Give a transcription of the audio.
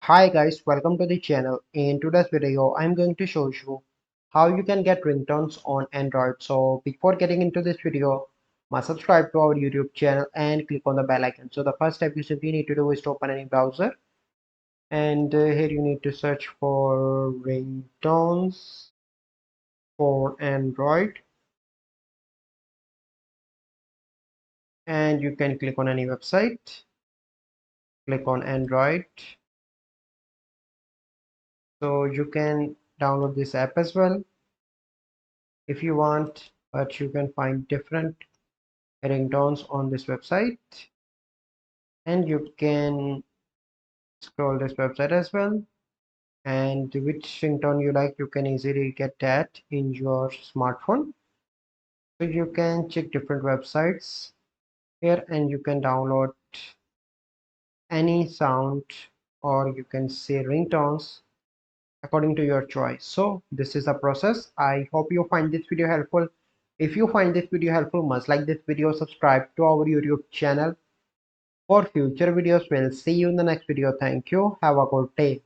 Hi guys, welcome to the channel. In today's video, I'm going to show you how you can get ringtones on Android. So before getting into this video, must subscribe to our YouTube channel and click on the bell icon. So the first step you simply need to do is to open any browser, and here you need to search for ringtones for Android, and you can click on any website. Click on Android. So you can download this app as well if you want, but you can find different ringtones on this website, and you can scroll this website as well, and which ringtone you like you can easily get that in your smartphone. So you can check different websites here, and you can download any sound, or you can say ringtones according to your choice. So this is the process. I hope you find this video helpful. If you find this video helpful, must like this video, subscribe to our YouTube channel for future videos. We'll see you in the next video. Thank you. Have a good day.